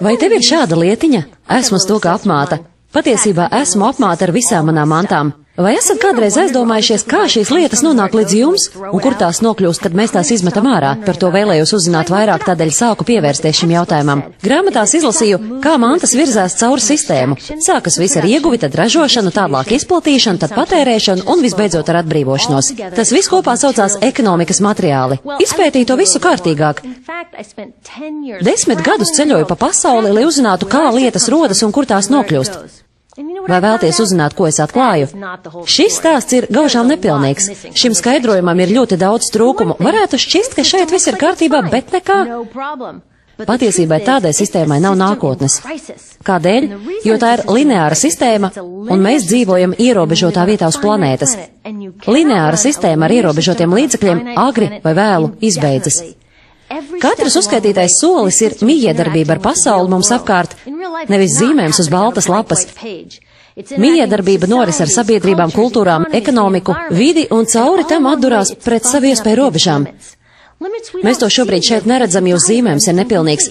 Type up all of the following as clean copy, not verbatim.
Vai tev ir šāda lietiņa? Esmu uz to, ka apmāta. Patiesībā esmu apmāta ar visām manām mantām. Vai esat kādreiz aizdomājušies, kā šīs lietas nonāk līdz jums un kur tās nokļūst, kad mēs tās izmetam ārā? Par to vēlējos uzzināt vairāk, tādēļ sāku pievērsties šim jautājumam. Grāmatās izlasīju, kā mantas virzās cauri sistēmu. Sākas viss ar ieguvi, tad ražošanu, tālāk izplatīšanu, tad patērēšanu un visbeidzot ar atbrīvošanos. Tas viss kopā saucās ekonomikas materiāli. Izpētīju to visu kārtīgāk. 10 gadus ceļoju pa pasauli, lai uzzinātu, kā lietas rodas un kur tās nokļūst. Vai vēlties uzzināt, ko es atklāju? Šis stāsts ir gaužām nepilnīgs. Šim skaidrojumam ir ļoti daudz trūkumu. Varētu šķist, ka šeit viss ir kārtībā, bet nekā. Patiesībā tādai sistēmai nav nākotnes. Kādēļ? Jo tā ir lineāra sistēma, un mēs dzīvojam ierobežotā vietā uz planētas. Lineāra sistēma ar ierobežotiem līdzekļiem agri vai vēlu izbeidzas. Katrs uzskaitītais solis ir mijiedarbība ar pasauli mums apkārt, nevis zīmējums uz baltas lapas. Mijiedarbība noris ar sabiedrībām, kultūrām, ekonomiku, vidi un cauri tam atdurās pret savu iespēju robežām. Mēs to šobrīd šeit neredzam, jo zīmējums ir nepilnīgs.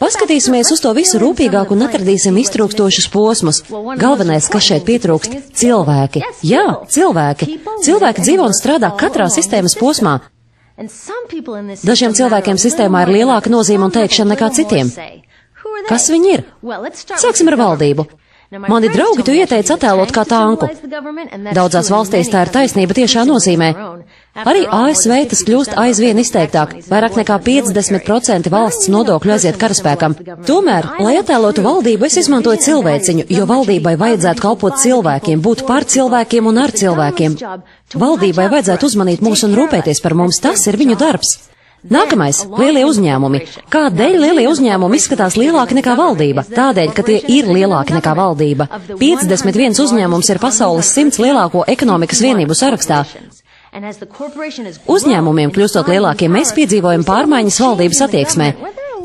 Paskatīsimies uz to visu rūpīgāk un atradīsim iztrūkstošus posmus. Galvenais, kas šeit pietrūkst - cilvēki. Jā, cilvēki. Cilvēki dzīvo un strādā katrā sistēmas posmā. Dažiem cilvēkiem sistēmā ir lielāka nozīme un teikšana nekā citiem. Kas viņi ir? Sāksim ar valdību. Mani draugi to ieteica attēlot kā tanku. Daudzās valstīs tā ir taisnība tiešā nozīmē. Arī ASV tas kļūst aizvien izteiktāk. Vairāk nekā 50% valsts nodokļu aiziet karaspēkam. Tomēr, lai attēlotu valdību, es izmantoju cilvēciņu, jo valdībai vajadzētu kalpot cilvēkiem, būt par cilvēkiem un ar cilvēkiem. Valdībai vajadzētu uzmanīt mūs un rūpēties par mums, tas ir viņu darbs. Nākamais - lielie uzņēmumi. Kādēļ lielie uzņēmumi izskatās lielāki nekā valdība? Tādēļ, ka tie ir lielāki nekā valdība. 51 uzņēmums ir pasaules 100 lielāko ekonomikas vienību sarakstā. Uzņēmumiem kļūstot lielākiem, mēs piedzīvojam pārmaiņas valdības attieksmē.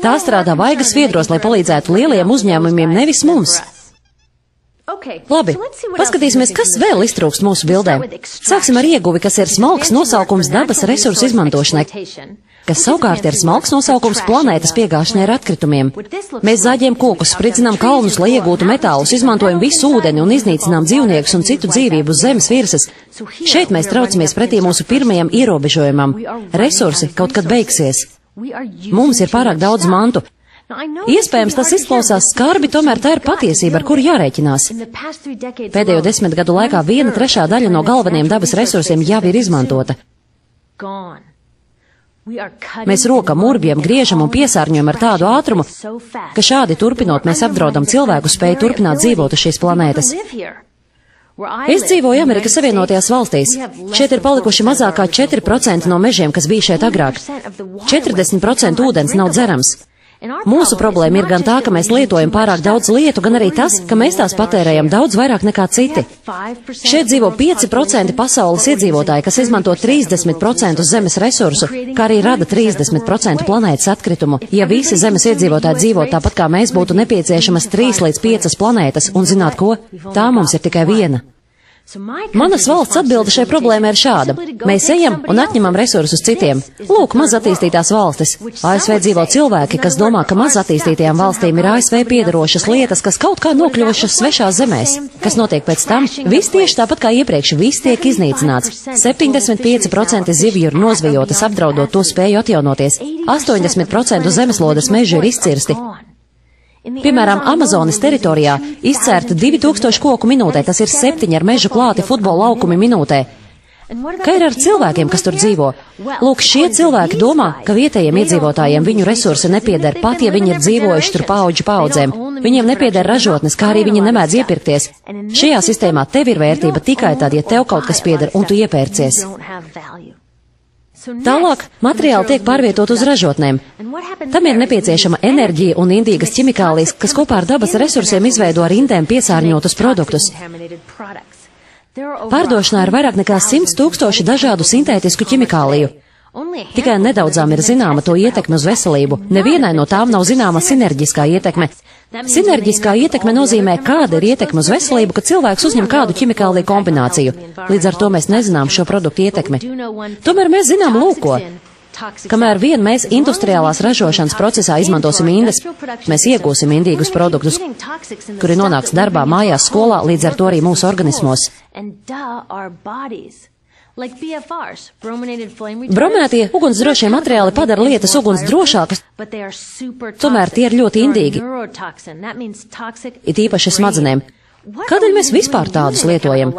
Tā strādā vaigas viedros, lai palīdzētu lieliem uzņēmumiem, nevis mums. Labi, paskatīsimies, kas vēl iztrūkst mūsu bildē. Sāksim ar ieguvi, kas ir smalks nosaukums dabas resursu izmantošanai, kas savukārt ir smalks nosaukums planētas piegāšanai ar atkritumiem. Mēs zāģējam kokus, spridzinām kalnus, lai iegūtu metālus, izmantojam visu ūdeni un iznīcinām dzīvniekus un citu dzīvību uz zemes virsmas. Šeit mēs traucamies pretī mūsu pirmajam ierobežojumam. Resursi kaut kad beigsies. Mums ir pārāk daudz mantu. Iespējams, tas izklausās skarbi, tomēr tā ir patiesība, ar kuru jārēķinās. Pēdējo 10 gadu laikā 1/3 daļa no galvenajiem dabas resursiem jau ir izmantota. Mēs rokam, urbjam, griežam un piesārņojam ar tādu ātrumu, ka šādi turpinot mēs apdraudam cilvēku spēju turpināt dzīvot uz šīs planētas. Es dzīvoju Amerikas Savienotajās valstīs. Šeit ir palikuši mazāk kā 4% no mežiem, kas bija šeit agrāk. 40% ūdens nav dzerams. Mūsu problēma ir gan tā, ka mēs lietojam pārāk daudz lietu, gan arī tas, ka mēs tās patērējam daudz vairāk nekā citi. Šeit dzīvo 5% pasaules iedzīvotāji, kas izmanto 30% zemes resursu, kā arī rada 30% planētas atkritumu. Ja visi zemes iedzīvotāji dzīvo tāpat kā mēs, būtu nepieciešamas 3 līdz 5 planētas, un zināt ko? Tā mums ir tikai viena. Manas valsts atbilde šai problēmai ir šāda. Mēs ejam un atņemam resursus citiem. Lūk, maz attīstītās valstis. ASV dzīvo cilvēki, kas domā, ka maz attīstītajām valstīm ir ASV piederošas lietas, kas kaut kā nokļuvušas svešās zemēs. Kas notiek pēc tam? Viss tieši tāpat kā iepriekš, viss tiek iznīcināts. 75% zivju ir nozvejotas, apdraudot to spēju atjaunoties. 80% zemeslodes mežu ir izcirsti. Piemēram, Amazonas teritorijā izcērta 2000 koku minūtē, tas ir 7 ar mežu klāti futbola laukumi minūtē. Kā ir ar cilvēkiem, kas tur dzīvo? Lūk, šie cilvēki domā, ka vietējiem iedzīvotājiem viņu resursi nepieder, pat ja viņi ir dzīvojuši tur paudžu paudzēm. Viņiem nepieder ražotnes, kā arī viņi nemēdz iepirkties. Šajā sistēmā tev ir vērtība tikai tad, ja tev kaut kas pieder un tu iepērcies. Tālāk materiāli tiek pārvietot uz ražotnēm. Tam ir nepieciešama enerģija un indīgas ķimikālijas, kas kopā ar dabas resursiem izveido ar indēm piesārņotus produktus. Pārdošanā ir vairāk nekā 100 000 dažādu sintētisku ķimikāliju. Tikai nedaudzām ir zināma to ietekme uz veselību. Nevienai no tām nav zināma sinerģiskā ietekme. Sinerģiskā ietekme nozīmē, kāda ir ietekme uz veselību, kad cilvēks uzņem kādu ķimikāliju kombināciju. Līdz ar to mēs nezinām šo produktu ietekmi. Tomēr mēs zinām lūko. Kamēr vien mēs industriālās ražošanas procesā izmantosim indes, mēs iegūsim indīgus produktus, kuri nonāks darbā, mājās, skolā, līdz ar to arī mūsu organismos. Bromētie ugunsdrošie materiāli padara lietas uguns drošākas, tomēr tie ir ļoti indīgi, it īpaši smadzenēm. Kādēļ mēs vispār tādus lietojam?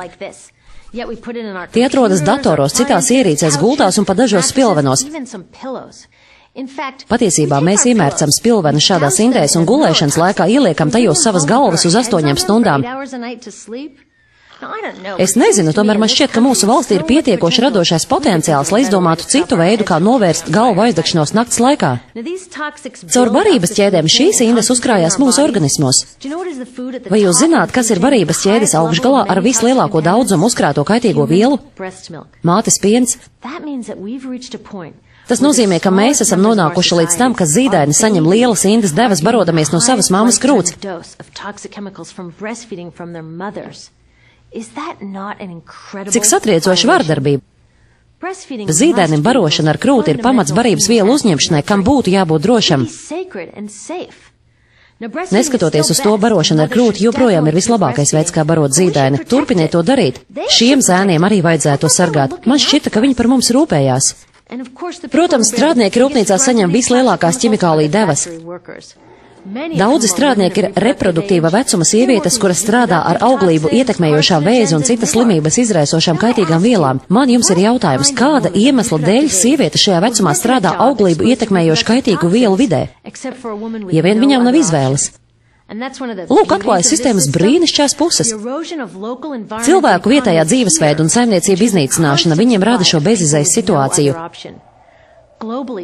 Tie atrodas datoros, citās ierīcēs, gultās un pat dažos spilvenos. Patiesībā mēs iemērcam spilvenu šādās indēs un gulēšanas laikā ieliekam tajos savas galvas uz 8 stundām. Es nezinu, tomēr man šķiet, ka mūsu valstī ir pietiekoši radošais potenciāls, lai izdomātu citu veidu, kā novērst galvu aizdegšanos nakts laikā. Caur barības ķēdēm šīs indes uzkrājās mūsu organismos. Vai jūs zināt, kas ir barības ķēdes augšgalā ar vislielāko daudzumu uzkrāto kaitīgo vielu? Mātes piens. Tas nozīmē, ka mēs esam nonākuši līdz tam, ka zīdaini saņem lielas indes devas barodamies no savas mammas krūts. Cik satriecoša vardarbība! Zīdainim barošana ar krūti ir pamats barības vielu uzņemšanai, kam būtu jābūt drošam. Neskatoties uz to, barošana ar krūti joprojām ir vislabākais veids, kā barot zīdaini. Turpiniet to darīt. Šiem zēniem arī vajadzētu to sargāt. Man šķita, ka viņi par mums rūpējās. Protams, strādnieki rūpnīcā saņem vislielākās ķimikāliju devas. Daudzi strādnieki ir reproduktīva vecuma sievietes, kuras strādā ar auglību ietekmējošām vēzi un citas slimības izraisošām kaitīgām vielām. Man jums ir jautājums, kāda iemesla dēļ sieviete šajā vecumā strādā auglību ietekmējošu kaitīgu vielu vidē? Ja vien viņām nav izvēles. Lūk, atklājas sistēmas brīnišķās puses. Cilvēku vietējā dzīvesveida un saimniecība iznīcināšana viņiem rada šo bezizejas situāciju.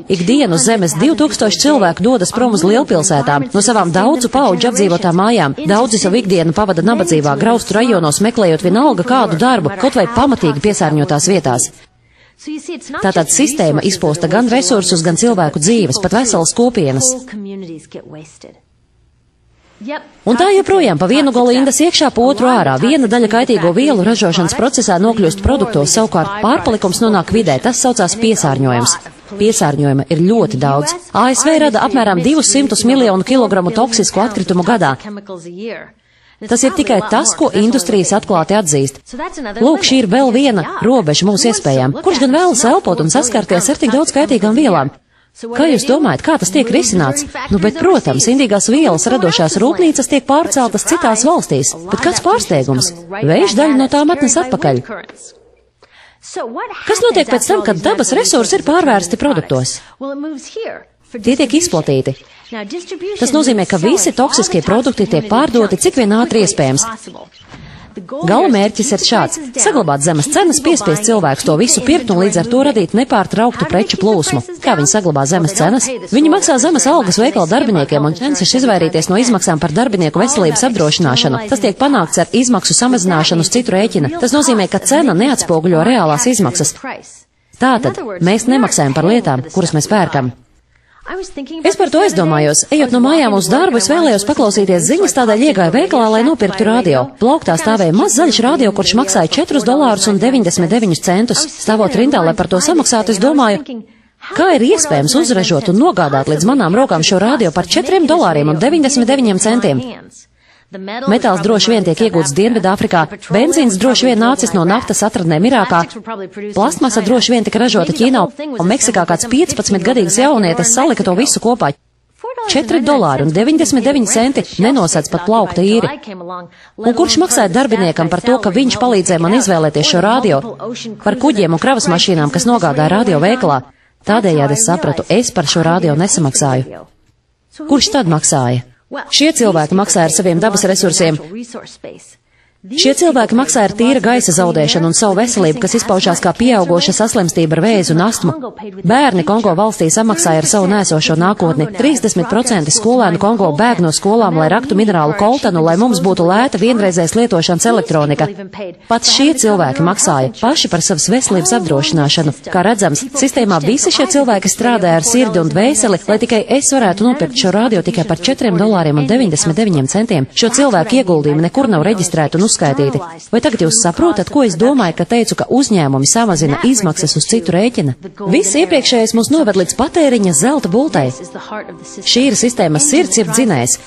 Ikdienu uz Zemes 2000 cilvēku dodas prom uz lielpilsētām, no savām daudzu paudžu apdzīvotām mājām. Daudzi savu ikdienu pavada nabadzībā, graustu rajonos, meklējot vienalga kādu darbu, kaut vai pamatīgi piesārņotās vietās. Tātad sistēma izposta gan resursus, gan cilvēku dzīves, pat veselas kopienas. Un tā joprojām pa vienu galu indas iekšā, pa otru ārā. Viena daļa kaitīgo vielu ražošanas procesā nokļūst produktos, savukārt pārpalikums nonāk vidē, tas saucās piesārņojums. Piesārņojuma ir ļoti daudz. ASV rada apmēram 200 miljonu kilogramu toksisku atkritumu gadā. Tas ir tikai tas, ko industrijas atklāti atzīst. Lūk, šī ir vēl viena robeža mūsu iespējām. Kurš gan vēlas elpot un saskarties ar tik daudz kaitīgām vielām? Kā jūs domājat, kā tas tiek risināts? Bet, protams, indīgās vielas radošās rūpnīcas tiek pārceltas citās valstīs. Bet kāds pārsteigums? Vējš daļu no tām atnes atpakaļ. Kas notiek pēc tam, kad dabas resursi ir pārvērsti produktos? Tie tiek izplatīti. Tas nozīmē, ka visi toksiskie produkti tiek pārdoti cik vien ātri iespējams. Gala mērķis ir šāds – saglabāt zemes cenas, piespiest cilvēkus to visu pirkt un līdz ar to radīt nepārtrauktu preču plūsmu. Kā viņi saglabā zemes cenas? Viņi maksā zemes algas veikala darbiniekiem un cenšas izvairīties no izmaksām par darbinieku veselības apdrošināšanu. Tas tiek panākts ar izmaksu samazināšanu uz citu rēķina. Tas nozīmē, ka cena neatspoguļo reālās izmaksas. Tātad mēs nemaksājam par lietām, kuras mēs pērkam. Es par to aizdomājos. Ejot no mājām uz darbu, es vēlējos paklausīties ziņas, tādēļ iegāju veikalā, lai nopirktu radio. Plauktā stāvēja maz zaļš radio, kurš maksāja $4,99. Stāvot rindā, lai par to samaksātu, es domāju, kā ir iespējams uzražot un nogādāt līdz manām rokām šo radio par $4,99. Metāls droši vien tiek iegūts Dienvidāfrikā, benzīns droši vien nācis no naftas atradnēm Irākā, plastmasa droši vien tika ražota Ķīnā, un Meksikā kāds 15-gadīgs jaunietis salika to visu kopā. $4,99 nenosēdz pat plaukta īri. Un kurš maksāja darbiniekam par to, ka viņš palīdzēja man izvēlēties šo radio? Par kuģiem un kravas mašīnām, kas nogādāja radio veikalā. Tādējādi es sapratu, es par šo radio nesamaksāju. Kurš tad maksāja? Šie cilvēki maksā ar saviem dabas resursiem. Šie cilvēki maksā ar tīra gaisa zaudēšanu un savu veselību, kas izpaužās kā pieaugoša saslimstība ar vēzi un astmu. Bērni Kongo valstī samaksāja ar savu nēsošo nākotni. 30% skolēnu Kongo bēg no skolām, lai raktu minerālu koltanu, lai mums būtu lēta vienreizēs lietošanas elektronika. Pat šie cilvēki maksāja paši par savas veselības apdrošināšanu. Kā redzams, sistēmā visi šie cilvēki strādāja ar sirdi un dvēseli, lai tikai es varētu nopirkt šo radio tikai par $4,99. Šo cilvēku ieguldījumi nekur nav reģistrēti un uzskaitīti. Vai tagad jūs saprotat, ko es domāju, ka teicu, ka uzņēmumi samazina izmaksas uz citu rēķina? Viss iepriekšējais mūs noved līdz patēriņa zelta bultai. Šī ir sistēmas sirds, jeb dzinējs.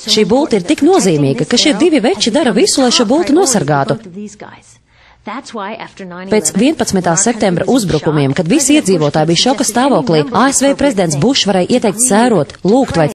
Šī bulta ir tik nozīmīga, ka šie divi veči dara visu, lai šo bultu nosargātu. Pēc 11. septembra uzbrukumiem, kad visi iedzīvotāji bija šoka stāvoklī, ASV prezidents Bušs varēja ieteikt sērot, lūgt vai